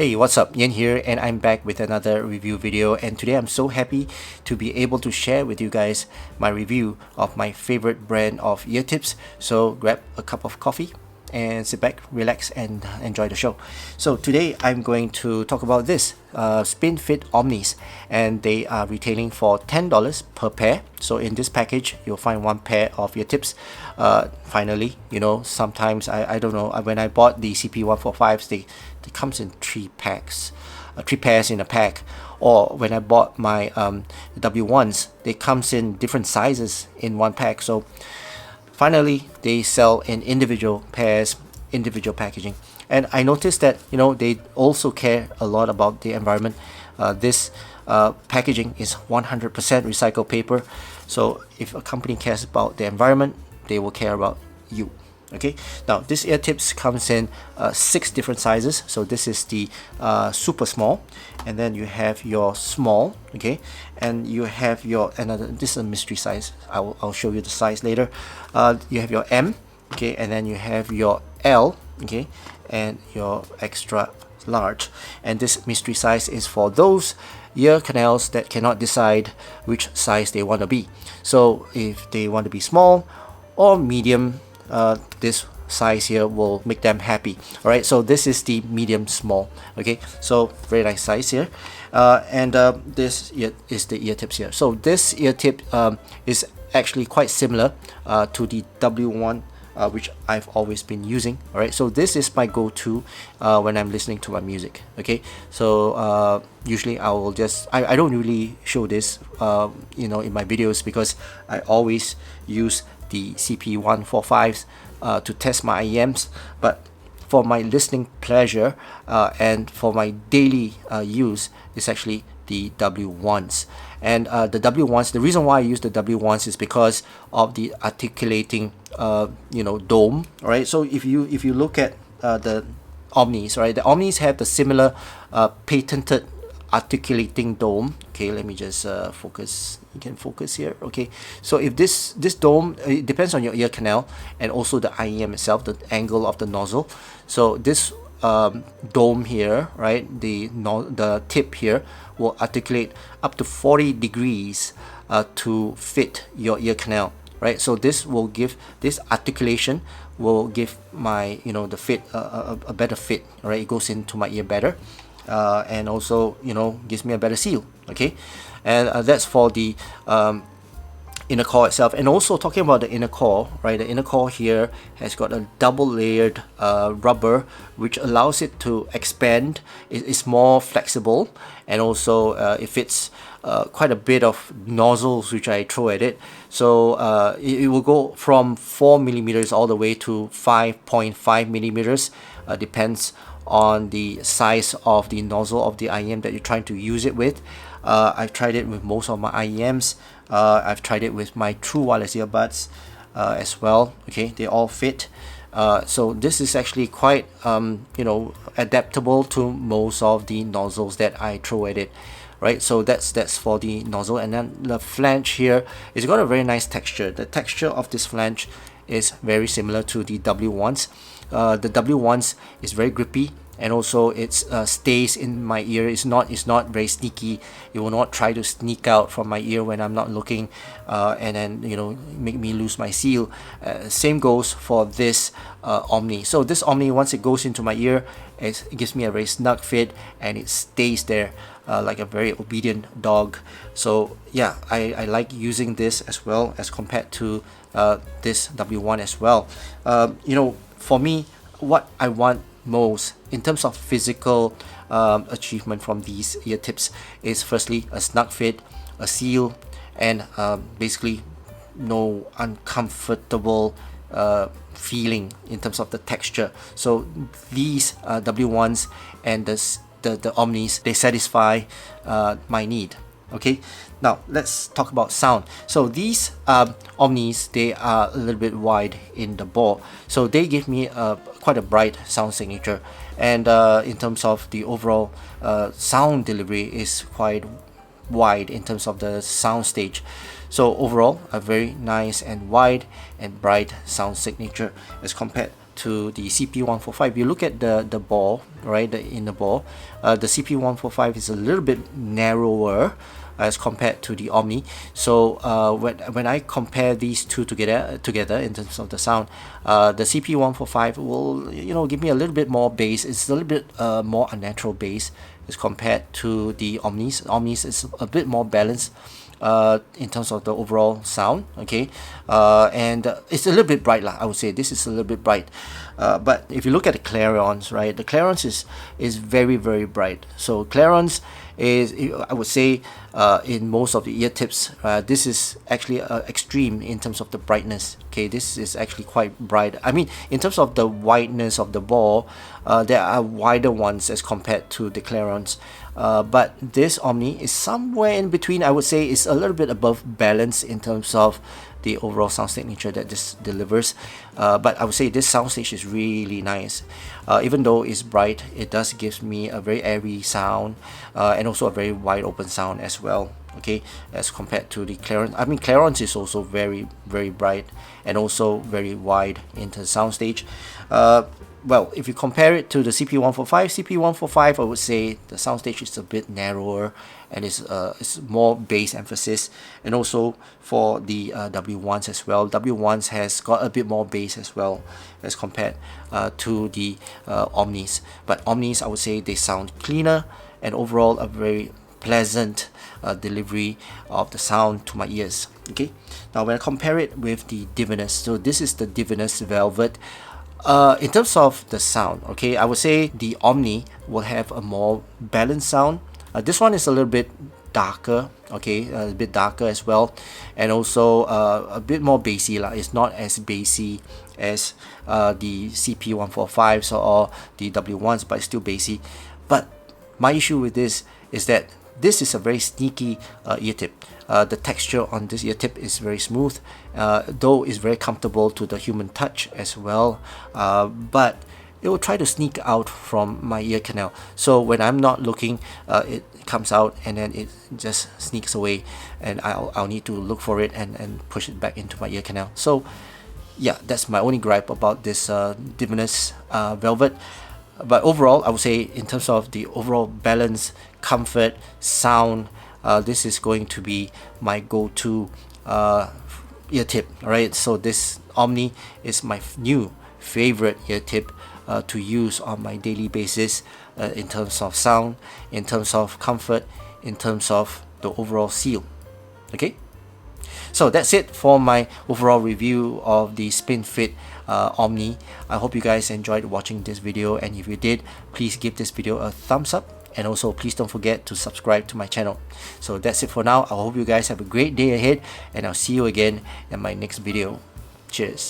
Hey, what's up? Yen here, and I'm back with another review video. And today I'm so happy to be able to share with you guys my review of my favorite brand of ear tips. So grab a cup of coffee and sit back, relax, and enjoy the show. So today I'm going to talk about this Spinfit OMNIs, and they are retailing for $10 per pair. So in this package you'll find one pair of ear tips. Finally, sometimes I don't know, when I bought the CP145s, they comes in three pairs in a pack. Or when I bought my W1s, they comes in different sizes in one pack. So finally, they sell in individual pairs, individual packaging. And I noticed that, they also care a lot about the environment. This packaging is 100% recycled paper. So if a company cares about the environment, they will care about you. Okay, now this ear tips comes in 6 different sizes. So this is the super small, and then you have your small, okay, and you have your this is a mystery size. I'll show you the size later. You have your M, okay, and then you have your L, okay, and your extra large. And this mystery size is for those ear canals that cannot decide which size they want to be. So if they want to be small or medium, this size here will make them happy. Alright, so this is the medium small. Okay, so very nice size here. And this is the ear tips here. So this ear tip is actually quite similar to the W1, which I've always been using. Alright, so this is my go-to when I'm listening to my music. Okay, so usually I will just I don't really show this in my videos, because I always use the CP145s to test my IEMs. But for my listening pleasure and for my daily use, it's actually the W1s. And the W1s, the reason why I use the W1s is because of the articulating dome. Alright, so if you look at the OMNIs, right, the OMNIs have the similar patented articulating dome. Okay, let me just focus. You can focus here. Okay, so if this dome, it depends on your ear canal and also the IEM itself, the angle of the nozzle. So this dome here, right, the tip here will articulate up to 40 degrees to fit your ear canal, right? So this articulation will give my the fit a better fit. Right, it goes into my ear better. And also gives me a better seal. Okay, and that's for the inner core itself. And also talking about the inner core, right, the inner core here has got a double layered rubber, which allows it to expand. It's more flexible, and also it fits quite a bit of nozzles which I throw at it. So it will go from 4 millimeters all the way to 5.5 millimeters. Depends on the size of the nozzle of the IEM that you're trying to use it with. I've tried it with most of my IEMs. I've tried it with my true wireless earbuds as well. Okay, they all fit. So this is actually quite adaptable to most of the nozzles that I throw at it. Right, so that's for the nozzle. And then the flange here is got a very nice texture. The texture of this flange is very similar to the W1s. The W1s is very grippy, and also it stays in my ear. It's not very sneaky. It will not try to sneak out from my ear when I'm not looking, and then make me lose my seal. Same goes for this OMNI. So this OMNI, once it goes into my ear, it gives me a very snug fit, and it stays there like a very obedient dog. So yeah, I like using this as well as compared to this W1 as well. For me, what I want most in terms of physical achievement from these ear tips is firstly a snug fit, a seal, and basically no uncomfortable feeling in terms of the texture. So these W1s and the OMNIs, they satisfy my need. Okay, now let's talk about sound. So these OMNIs, they are a little bit wide in the bore, so they give me quite a bright sound signature. And in terms of the overall sound delivery is quite wide in terms of the sound stage. So overall, a very nice and wide and bright sound signature as compared to the CP145. You look at the ball, right, the inner ball, the CP145 is a little bit narrower as compared to the Omni. So when I compare these two together in terms of the sound, the CP145 will, you know, give me a little bit more bass. It's a little bit more unnatural bass as compared to the Omnis. Omnis is a bit more balanced in terms of the overall sound, okay, and it's a little bit bright lah, I would say. This is a little bit bright, but if you look at the Clarons, right, the Clarons is very, very bright. So Clarons is, I would say, in most of the ear tips, this is actually extreme in terms of the brightness. Okay, this is actually quite bright. I mean, in terms of the wideness of the ball, there are wider ones as compared to the Clarons. But this Omni is somewhere in between. I would say it's a little bit above balance in terms of the overall sound signature that this delivers. But I would say this soundstage is really nice. Even though it's bright, it does give me a very airy sound, and also a very wide open sound as well. Okay, as compared to the Clarence. I mean, Clarence is also very, very bright and also very wide into the soundstage. Well, if you compare it to the CP145, I would say the soundstage is a bit narrower and it's more bass emphasis. And also for the W1s as well. W1s has got a bit more bass as well as compared to the Omnis. But Omnis, I would say they sound cleaner and overall a very pleasant delivery of the sound to my ears. Okay, now when I compare it with the Divinus, so this is the Divinus Velvet. In terms of the sound, okay, I would say the Omni will have a more balanced sound. This one is a little bit darker, okay, a bit darker as well, and also a bit more bassy lah. It's not as bassy as the CP145s or the W1s, but it's still bassy. But my issue with this is that this is a very sneaky ear tip. The texture on this ear tip is very smooth, though it's very comfortable to the human touch as well, but it will try to sneak out from my ear canal. So when I'm not looking, it comes out and then it just sneaks away, and I'll need to look for it and push it back into my ear canal. So yeah, that's my only gripe about this Divinus Velvet. But overall, I would say in terms of the overall balance, comfort, sound, this is going to be my go-to ear tip. Alright, so this Omni is my new favorite ear tip to use on my daily basis, in terms of sound, in terms of comfort, in terms of the overall seal. Okay, so that's it for my overall review of the Spinfit Omni. I hope you guys enjoyed watching this video, and if you did, please give this video a thumbs up, and also please don't forget to subscribe to my channel. So that's it for now. I hope you guys have a great day ahead, and I'll see you again in my next video. Cheers.